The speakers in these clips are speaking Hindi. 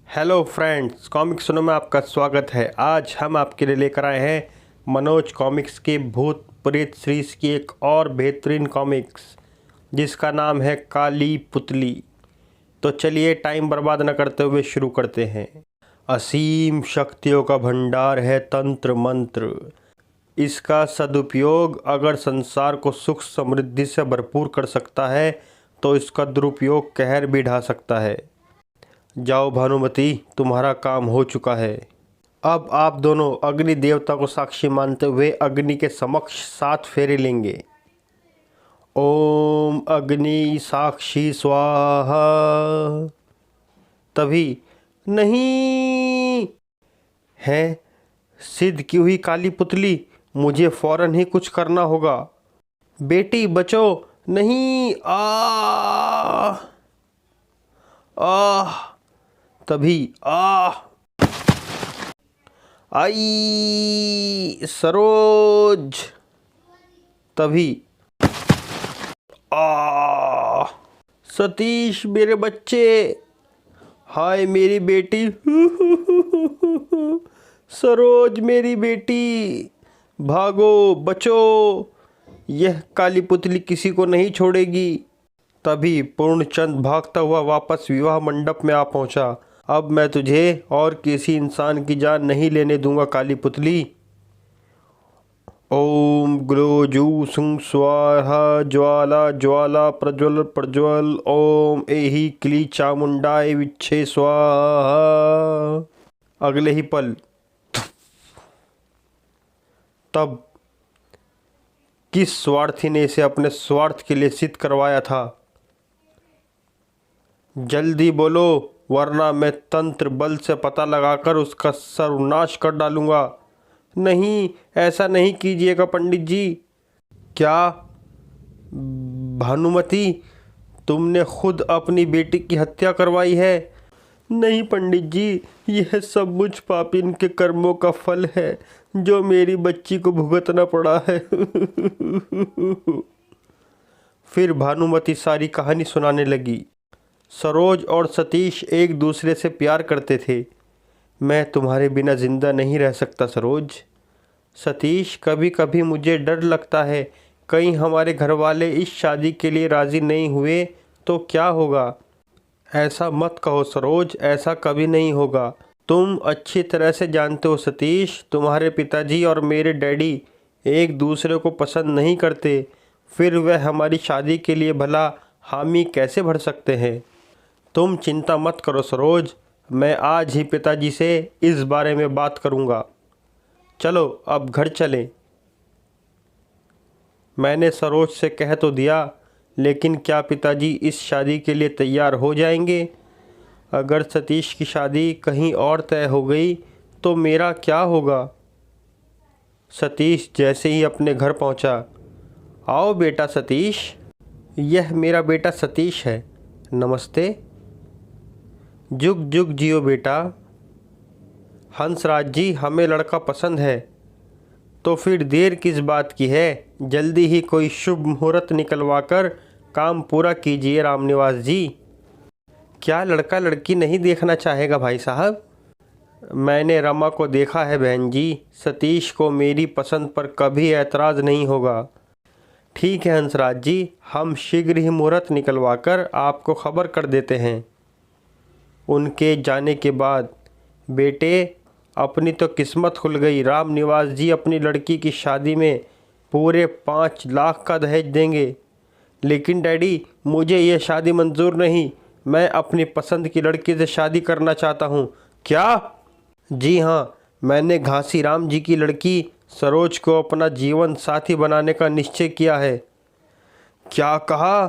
हेलो फ्रेंड्स, कॉमिक्स सुनो में आपका स्वागत है। आज हम आपके लिए लेकर आए हैं मनोज कॉमिक्स के भूत प्रेत सीरीज की एक और बेहतरीन कॉमिक्स जिसका नाम है काली पुतली। तो चलिए टाइम बर्बाद न करते हुए शुरू करते हैं। असीम शक्तियों का भंडार है तंत्र मंत्र। इसका सदुपयोग अगर संसार को सुख समृद्धि से भरपूर कर सकता है तो इसका दुरुपयोग कहर भी ढा सकता है। जाओ भानुमति, तुम्हारा काम हो चुका है। अब आप दोनों अग्नि देवता को साक्षी मानते हुए अग्नि के समक्ष 7 फेरे लेंगे। ओम अग्नि साक्षी स्वाहा। तभी नहीं है सिद्ध की हुई काली पुतली, मुझे फौरन ही कुछ करना होगा। बेटी बचो, नहीं तभी आई सरोज। तभी सतीश मेरे बच्चे, हाय मेरी बेटी सरोज मेरी बेटी, भागो बचो, यह काली पुतली किसी को नहीं छोड़ेगी। तभी पूर्णचंद भागता हुआ वापस विवाह मंडप में आ पहुंचा। अब मैं तुझे और किसी इंसान की जान नहीं लेने दूंगा काली पुतली। ओम ग्लो जू सुंग स्वाहा ज्वाला ज्वाला प्रज्वल प्रज्वल ओम एहि क्ली चामुंडाय विच्छे स्वाहा। अगले ही पल तब किस स्वार्थी ने इसे अपने स्वार्थ के लिए सिद्ध करवाया था? जल्दी बोलो, वरना मैं तंत्र बल से पता लगाकर उसका सर्वनाश कर डालूंगा। नहीं, ऐसा नहीं कीजिएगा पंडित जी। क्या भानुमति, तुमने खुद अपनी बेटी की हत्या करवाई है? नहीं पंडित जी, यह सब मुझ पापिन के कर्मों का फल है जो मेरी बच्ची को भुगतना पड़ा है फिर भानुमति सारी कहानी सुनाने लगी। सरोज और सतीश एक दूसरे से प्यार करते थे। मैं तुम्हारे बिना ज़िंदा नहीं रह सकता सरोज। सतीश, कभी कभी मुझे डर लगता है कहीं हमारे घर वाले इस शादी के लिए राज़ी नहीं हुए तो क्या होगा। ऐसा मत कहो सरोज, ऐसा कभी नहीं होगा। तुम अच्छी तरह से जानते हो सतीश, तुम्हारे पिताजी और मेरे डैडी एक दूसरे को पसंद नहीं करते, फिर वह हमारी शादी के लिए भला हामी कैसे भर सकते हैं। तुम चिंता मत करो सरोज, मैं आज ही पिताजी से इस बारे में बात करूंगा। चलो अब घर चलें। मैंने सरोज से कह तो दिया, लेकिन क्या पिताजी इस शादी के लिए तैयार हो जाएंगे? अगर सतीश की शादी कहीं और तय हो गई तो मेरा क्या होगा? सतीश जैसे ही अपने घर पहुंचा, आओ बेटा सतीश। यह मेरा बेटा सतीश है। नमस्ते। जुग जुग जियो बेटा। हंसराज जी, हमें लड़का पसंद है। तो फिर देर किस बात की है, जल्दी ही कोई शुभ मुहूर्त निकलवाकर काम पूरा कीजिए रामनिवास जी। क्या लड़का लड़की नहीं देखना चाहेगा भाई साहब? मैंने रमा को देखा है बहन जी, सतीश को मेरी पसंद पर कभी एतराज़ नहीं होगा। ठीक है हंसराज जी, हम शीघ्र ही मुहूर्त निकलवाकर आपको खबर कर देते हैं। उनके जाने के बाद बेटे, अपनी तो किस्मत खुल गई। रामनिवास जी अपनी लड़की की शादी में पूरे 5 लाख का दहेज देंगे। लेकिन डैडी, मुझे यह शादी मंजूर नहीं। मैं अपनी पसंद की लड़की से शादी करना चाहता हूँ। क्या? जी हाँ, मैंने घासी राम जी की लड़की सरोज को अपना जीवन साथी बनाने का निश्चय किया है। क्या कहा?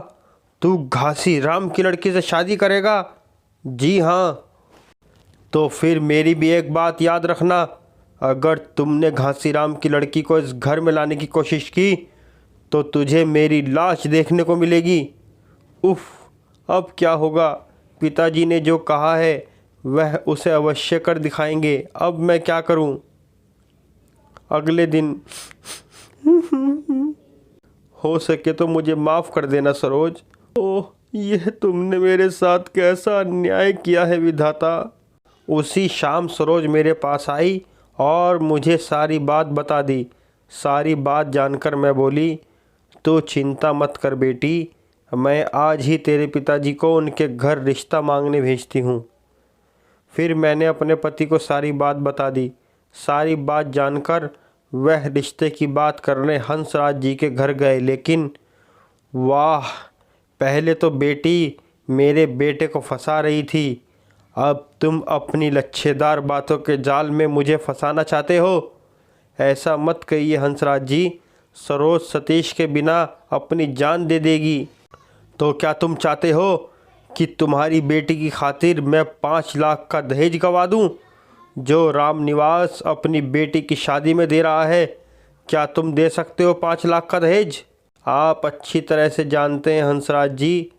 तू घासी राम की लड़की से शादी करेगा? जी हाँ। तो फिर मेरी भी एक बात याद रखना, अगर तुमने घासी राम की लड़की को इस घर में लाने की कोशिश की तो तुझे मेरी लाश देखने को मिलेगी। उफ, अब क्या होगा? पिताजी ने जो कहा है वह उसे अवश्य कर दिखाएंगे। अब मैं क्या करूं? अगले दिन हो सके तो मुझे माफ़ कर देना सरोज। ओह, यह तुमने मेरे साथ कैसा अन्याय किया है विधाता। उसी शाम सरोज मेरे पास आई और मुझे सारी बात बता दी। सारी बात जानकर मैं बोली, तो चिंता मत कर बेटी, मैं आज ही तेरे पिताजी को उनके घर रिश्ता मांगने भेजती हूँ। फिर मैंने अपने पति को सारी बात बता दी। सारी बात जानकर वह रिश्ते की बात करने हंसराज जी के घर गए। लेकिन वाह, पहले तो बेटी मेरे बेटे को फंसा रही थी, अब तुम अपनी लच्छेदार बातों के जाल में मुझे फंसाना चाहते हो। ऐसा मत कहिए हंसराज जी, सरोज सतीश के बिना अपनी जान दे देगी। तो क्या तुम चाहते हो कि तुम्हारी बेटी की खातिर मैं 5 लाख का दहेज गवा दूं, जो रामनिवास अपनी बेटी की शादी में दे रहा है? क्या तुम दे सकते हो 5 लाख का दहेज? आप अच्छी तरह से जानते हैं हंसराज जी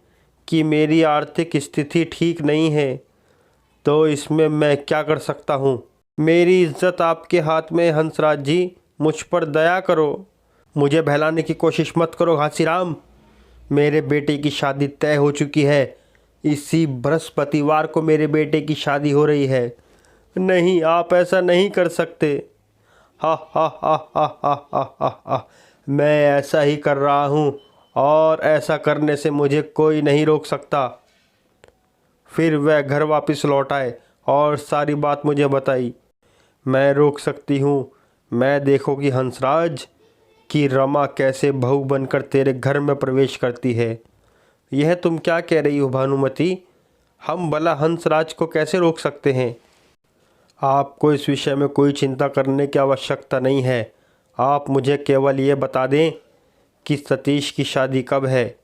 कि मेरी आर्थिक स्थिति ठीक नहीं है, तो इसमें मैं क्या कर सकता हूँ। मेरी इज्जत आपके हाथ में है हंसराज जी, मुझ पर दया करो। मुझे बहलाने की कोशिश मत करो घासीराम, मेरे बेटे की शादी तय हो चुकी है। इसी बृहस्पतिवार को मेरे बेटे की शादी हो रही है। नहीं, आप ऐसा नहीं कर सकते। हा हा हा हा हा हा हा हा, मैं ऐसा ही कर रहा हूँ और ऐसा करने से मुझे कोई नहीं रोक सकता। फिर वह घर वापस लौट आए और सारी बात मुझे बताई। मैं रोक सकती हूँ, मैं देखोगी हंसराज कि रमा कैसे बहू बनकर तेरे घर में प्रवेश करती है। यह तुम क्या कह रही हो भानुमति? हम भला हंसराज को कैसे रोक सकते हैं? आपको इस विषय में कोई चिंता करने की आवश्यकता नहीं है। आप मुझे केवल ये बता दें कि सतीश की शादी कब है।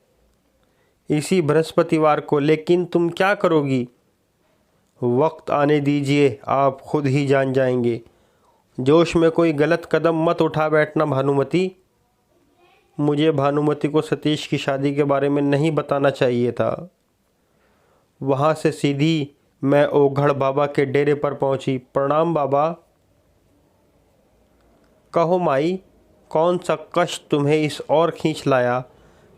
इसी बृहस्पतिवार को। लेकिन तुम क्या करोगी? वक्त आने दीजिए, आप खुद ही जान जाएंगे। जोश में कोई गलत कदम मत उठा बैठना भानुमति। मुझे भानुमति को सतीश की शादी के बारे में नहीं बताना चाहिए था। वहाँ से सीधी मैं ओघड़ बाबा के डेरे पर पहुँची। प्रणाम बाबा। कहो माई, कौन सा कष्ट तुम्हें इस ओर खींच लाया?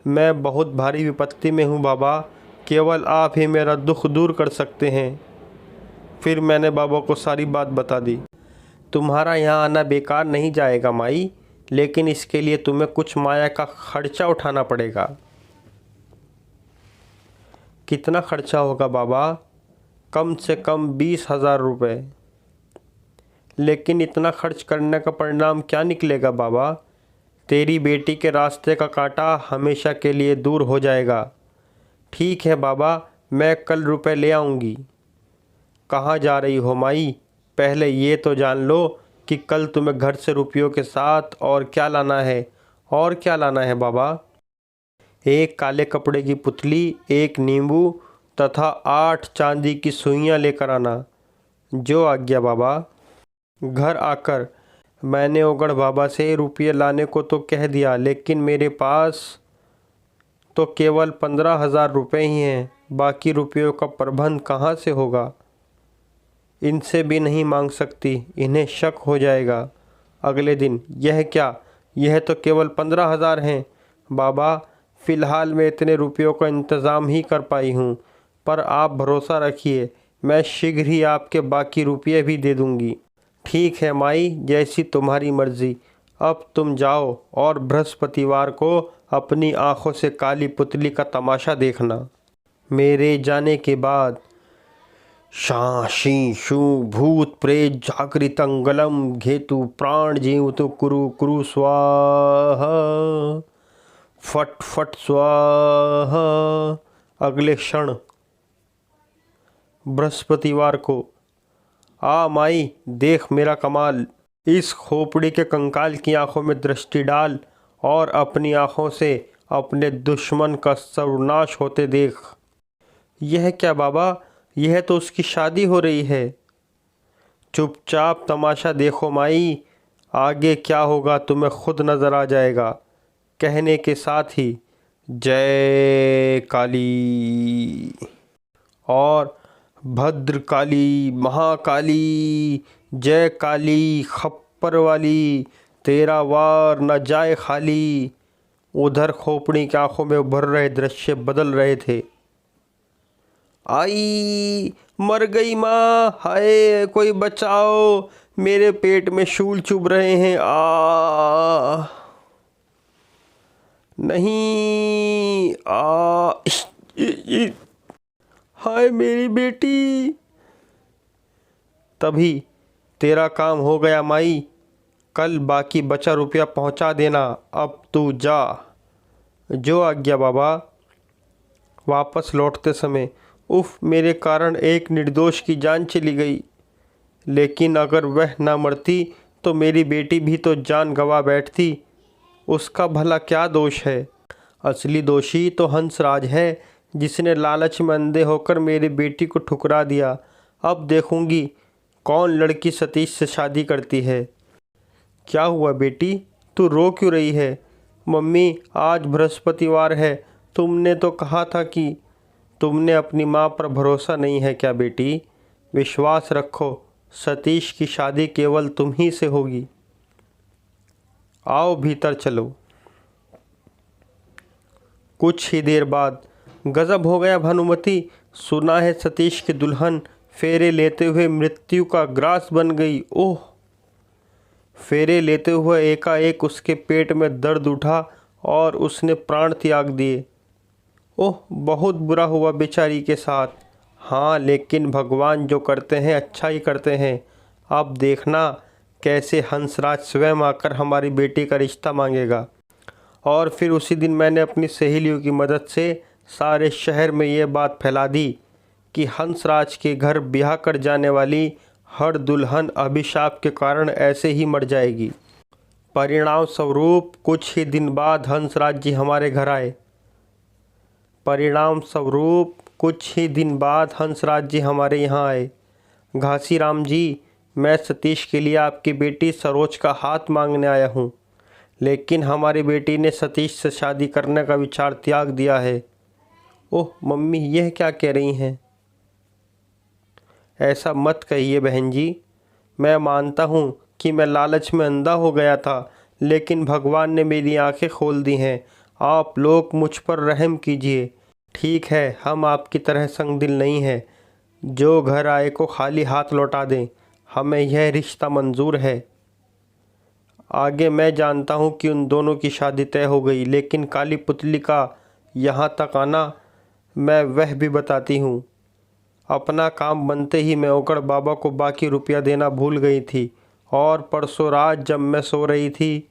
मैं बहुत भारी विपत्ति में हूँ बाबा, केवल आप ही मेरा दुख दूर कर सकते हैं। फिर मैंने बाबा को सारी बात बता दी। तुम्हारा यहाँ आना बेकार नहीं जाएगा माई, लेकिन इसके लिए तुम्हें कुछ माया का खर्चा उठाना पड़ेगा। कितना खर्चा होगा बाबा? कम से कम 20,000 रुपये। लेकिन इतना खर्च करने का परिणाम क्या निकलेगा बाबा? तेरी बेटी के रास्ते का कांटा हमेशा के लिए दूर हो जाएगा। ठीक है बाबा, मैं कल रुपए ले आऊँगी। कहाँ जा रही हो माई? पहले ये तो जान लो कि कल तुम्हें घर से रुपयों के साथ और क्या लाना है। और क्या लाना है बाबा? एक काले कपड़े की पुतली, एक नींबू तथा 8 चांदी की सुइयाँ लेकर आना। जो आज्ञा बाबा। घर आकर मैंने ओगड़ बाबा से रुपये लाने को तो कह दिया, लेकिन मेरे पास तो केवल 15,000 रुपये ही हैं। बाकी रुपयों का प्रबंध कहाँ से होगा? इनसे भी नहीं मांग सकती, इन्हें शक हो जाएगा अगले दिन। यह क्या, यह तो केवल 15,000 हैं बाबा। फ़िलहाल मैं इतने रुपयों का इंतज़ाम ही कर पाई हूँ, पर आप भरोसा रखिए, मैं शीघ्र ही आपके बाकी रुपये भी दे दूँगी। ठीक है माई, जैसी तुम्हारी मर्ज़ी। अब तुम जाओ और बृहस्पतिवार को अपनी आँखों से काली पुतली का तमाशा देखना। मेरे जाने के बाद शां शी शू भूत प्रेत जागृतंगलम घेतु प्राण जीव तो कुरु कुरु स्वाहा फट फट स्वाहा। अगले क्षण बृहस्पतिवार को, आ माई देख मेरा कमाल। इस खोपड़ी के कंकाल की आंखों में दृष्टि डाल और अपनी आंखों से अपने दुश्मन का सर्वनाश होते देख। यह क्या बाबा, यह तो उसकी शादी हो रही है। चुपचाप तमाशा देखो माई, आगे क्या होगा तुम्हें खुद नज़र आ जाएगा। कहने के साथ ही जय काली और भद्रकाली महाकाली, जय काली खप्पर वाली, तेरा वार न जाए खाली। उधर खोपड़ी की आंखों में उभर रहे दृश्य बदल रहे थे। आई, मर गई माँ, हाय कोई बचाओ, मेरे पेट में शूल चुभ रहे हैं। नहीं, हाय मेरी बेटी। तभी तेरा काम हो गया माई, कल बाकी बचा रुपया पहुंचा देना। अब तू जा। जो आज्ञा बाबा। वापस लौटते समय, उफ, मेरे कारण एक निर्दोष की जान चली गई। लेकिन अगर वह ना मरती तो मेरी बेटी भी तो जान गंवा बैठती। उसका भला क्या दोष है? असली दोषी तो हंसराज है, जिसने लालच में अंधे होकर मेरी बेटी को ठुकरा दिया। अब देखूंगी कौन लड़की सतीश से शादी करती है। क्या हुआ बेटी, तू रो क्यों रही है? मम्मी, आज बृहस्पतिवार है, तुमने तो कहा था कि तुमने अपनी माँ पर भरोसा नहीं है क्या बेटी? विश्वास रखो, सतीश की शादी केवल तुम ही से होगी। आओ भीतर चलो। कुछ ही देर बाद, गजब हो गया भानुमती, सुना है सतीश की दुल्हन फेरे लेते हुए मृत्यु का ग्रास बन गई। ओह! फेरे लेते हुए एकाएक उसके पेट में दर्द उठा और उसने प्राण त्याग दिए। ओह, बहुत बुरा हुआ बेचारी के साथ। हाँ, लेकिन भगवान जो करते हैं अच्छा ही करते हैं। अब देखना कैसे हंसराज स्वयं आकर हमारी बेटी का रिश्ता मांगेगा। और फिर उसी दिन मैंने अपनी सहेलियों की मदद से सारे शहर में ये बात फैला दी कि हंसराज के घर ब्याह कर जाने वाली हर दुल्हन अभिशाप के कारण ऐसे ही मर जाएगी। परिणाम स्वरूप कुछ ही दिन बाद हंसराज जी हमारे घर आए। परिणाम स्वरूप कुछ ही दिन बाद हंसराज जी हमारे यहाँ आए। घासीराम जी, मैं सतीश के लिए आपकी बेटी सरोज का हाथ मांगने आया हूँ, लेकिन हमारी बेटी ने सतीश से शादी करने का विचार त्याग दिया है। ओह मम्मी, यह क्या कह रही हैं? ऐसा मत कहिए बहन जी। मैं मानता हूँ कि मैं लालच में अंधा हो गया था, लेकिन भगवान ने मेरी आंखें खोल दी हैं। आप लोग मुझ पर रहम कीजिए। ठीक है, हम आपकी तरह संगदिल नहीं हैं जो घर आए को खाली हाथ लौटा दें। हमें यह रिश्ता मंजूर है। आगे मैं जानता हूँ कि उन दोनों की शादी तय हो गई, लेकिन काली पुतली का यहाँ तक आना मैं वह भी बताती हूँ। अपना काम बनते ही मैं ओकड़ बाबा को बाकी रुपया देना भूल गई थी, और परसों रात जब मैं सो रही थी,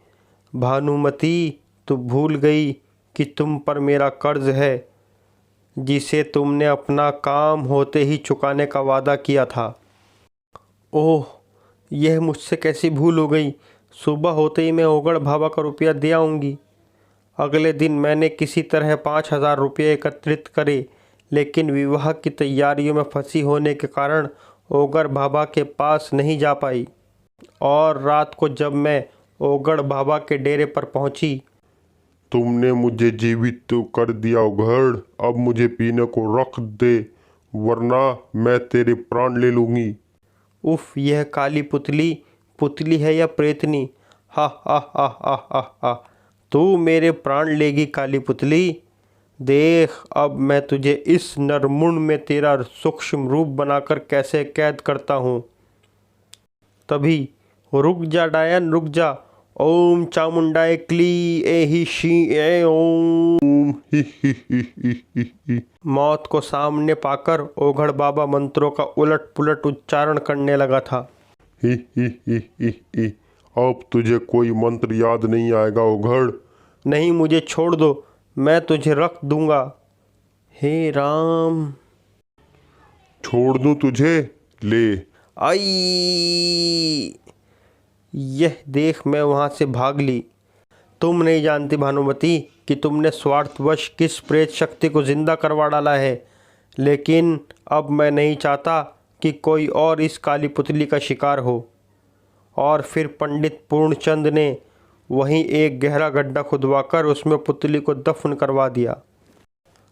भानुमती, तू भूल गई कि तुम पर मेरा कर्ज है, जिसे तुमने अपना काम होते ही चुकाने का वादा किया था। ओह, यह मुझसे कैसी भूल हो गई। सुबह होते ही मैं ओगड़ बाबा का रुपया दे आऊँगी। अगले दिन मैंने किसी तरह 5,000 रुपये एकत्रित करे, लेकिन विवाह की तैयारियों में फंसी होने के कारण ओगड़ बाबा के पास नहीं जा पाई। और रात को जब मैं ओगड़ बाबा के डेरे पर पहुंची, तुमने मुझे जीवित तो कर दिया उघड़, अब मुझे पीने को रख दे, वरना मैं तेरे प्राण ले लूँगी। उफ, यह काली पुतली पुतली है या प्रेतनी? हा हा हा हा हा हा। तू मेरे प्राण लेगी काली पुतली? देख अब मैं तुझे इस नरमुंड में तेरा सूक्ष्म रूप बनाकर कैसे कैद करता हूँ। तभी, रुक जा डायन, रुक जा। ओम चामुंडाए क्ली ए ही शी ए ओम। ही। मौत को सामने पाकर ओघड़ बाबा मंत्रों का उलट पुलट उच्चारण करने लगा था। ही। अब तुझे कोई मंत्र याद नहीं आएगा उघड़। नहीं, मुझे छोड़ दो, मैं तुझे रख दूंगा। हे राम। छोड़ दूं तुझे? ले। आई, यह देख मैं वहाँ से भाग ली। तुम नहीं जानती भानुमती कि तुमने स्वार्थवश किस प्रेत शक्ति को जिंदा करवा डाला है, लेकिन अब मैं नहीं चाहता कि कोई और इस काली पुतली का शिकार हो। और फिर पंडित पूर्णचंद ने वहीं एक गहरा गड्ढा खुदवाकर उसमें पुतली को दफन करवा दिया।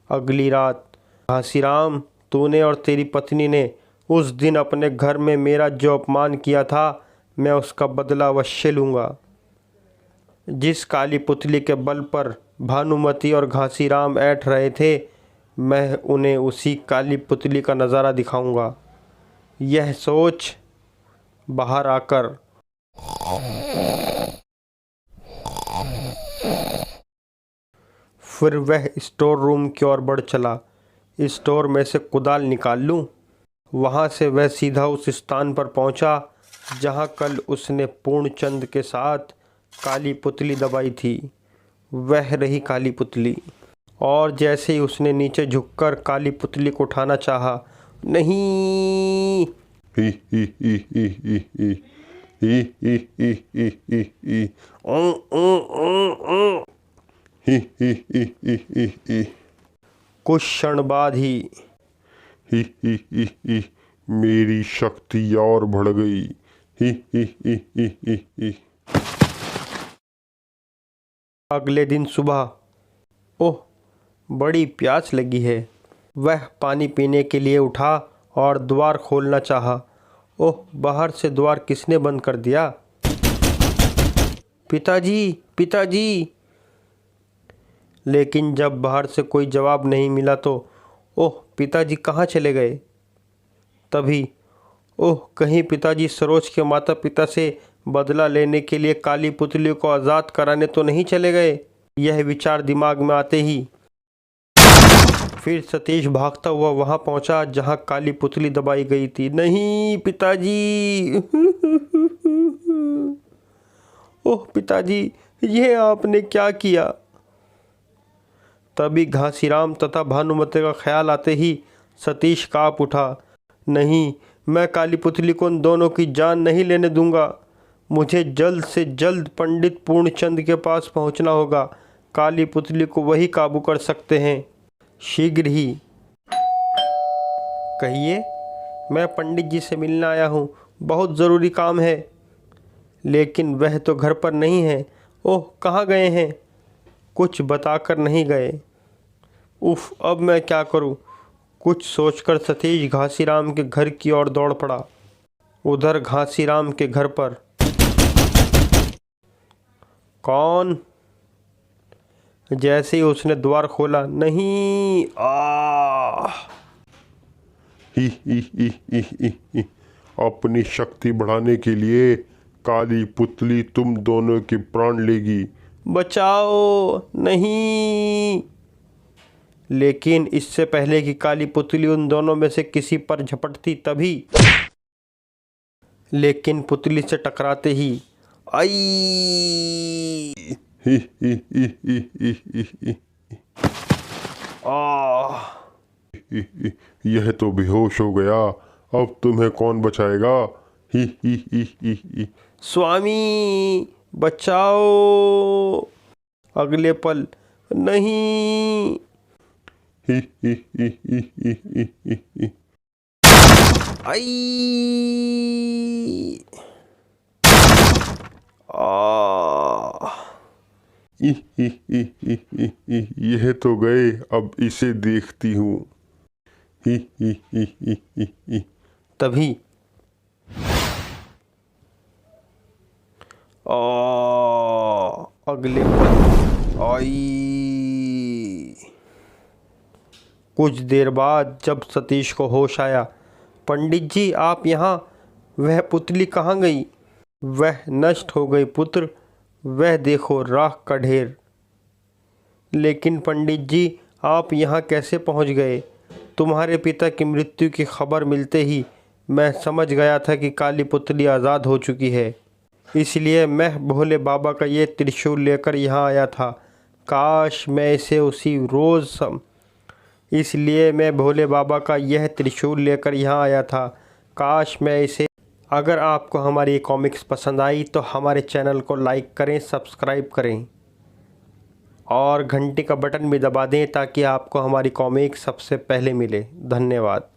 अगली रात, घासीराम, तूने और तेरी पत्नी ने उस दिन अपने घर में मेरा जो अपमान किया था, मैं उसका बदला अवश्य लूँगा। जिस काली पुतली के बल पर भानुमती और घासीराम ऐठ रहे थे, मैं उन्हें उसी काली पुतली का नज़ारा दिखाऊंगा। यह सोच बाहर आकर फिर वह स्टोर रूम की ओर बढ़ चला। स्टोर में से कुदाल निकाल लूं। वहाँ से वह सीधा उस स्थान पर पहुँचा जहाँ कल उसने पूर्णचंद के साथ काली पुतली दबाई थी। वह रही काली पुतली। और जैसे ही उसने नीचे झुककर काली पुतली को उठाना चाहा, नहीं, ही ही ही ही ही ही ही ही ही ही ही ही ही ही ही ही ही ही। कुछ क्षण बाद ही ही ही ही ही मेरी शक्ति और बढ़ गई। ही ही ही ही ही ही। अगले दिन सुबह, ओह बड़ी प्यास लगी है। वह पानी पीने के लिए उठा और द्वार खोलना चाहा। ओह बाहर से द्वार किसने बंद कर दिया? पिताजी, पिताजी। लेकिन जब बाहर से कोई जवाब नहीं मिला तो ओह पिताजी कहाँ चले गए? तभी ओह कहीं पिताजी सरोज के माता पिता से बदला लेने के लिए काली पुतली को आज़ाद कराने तो नहीं चले गए? यह विचार दिमाग में आते ही फिर सतीश भागता हुआ वहां पहुंचा जहां काली पुतली दबाई गई थी। नहीं पिताजी, ओह पिताजी, यह आपने क्या किया? तभी घासीराम तथा भानुमति का ख्याल आते ही सतीश काँप उठा। नहीं, मैं काली पुतली को उन दोनों की जान नहीं लेने दूंगा। मुझे जल्द से जल्द पंडित पूर्णचंद के पास पहुंचना होगा। काली पुतली को वही काबू कर सकते हैं, शीघ्र ही। कहिए, मैं पंडित जी से मिलने आया हूँ, बहुत ज़रूरी काम है। लेकिन वह तो घर पर नहीं है। ओह कहाँ गए हैं? कुछ बताकर नहीं गए। उफ, अब मैं क्या करूँ? कुछ सोचकर सतीश घासीराम के घर की ओर दौड़ पड़ा। उधर घासीराम के घर पर कौन? जैसे ही उसने द्वार खोला, नहीं, ही ही ही ही ही ही। अपनी शक्ति बढ़ाने के लिए काली पुतली तुम दोनों के प्राण लेगी। बचाओ, नहीं। लेकिन इससे पहले कि काली पुतली उन दोनों में से किसी पर झपटती तभी, लेकिन पुतली से टकराते ही आई। ही ही ही ही ही ही ही। ही ही। यह तो बेहोश हो गया, अब तुम्हें कौन बचाएगा? ही ही ही ही ही। स्वामी बचाओ। अगले पल, नहीं। ही ही ही ही ही ही ही। आई। ही ही ही ही ही ही। यह तो गए, अब इसे देखती हूँ। ही ही ही ही ही ही। तभी अगले पल आई। कुछ देर बाद जब सतीश को होश आया, पंडित जी आप यहाँ, वह पुतली कहाँ गई? वह नष्ट हो गई पुत्र, वह देखो राख का ढेर। लेकिन पंडित जी आप यहाँ कैसे पहुँच गए? तुम्हारे पिता की मृत्यु की खबर मिलते ही मैं समझ गया था कि काली पुतली आज़ाद हो चुकी है। इसलिए मैं भोले बाबा का ये त्रिशूल लेकर यहाँ आया था। काश मैं इसे उसी रोज़ इसलिए मैं भोले बाबा का यह त्रिशूल लेकर यहाँ आया था। काश मैं इसे। अगर आपको हमारी ये कॉमिक्स पसंद आई तो हमारे चैनल को लाइक करें, सब्सक्राइब करें और घंटी का बटन भी दबा दें ताकि आपको हमारी कॉमिक्स सबसे पहले मिले। धन्यवाद।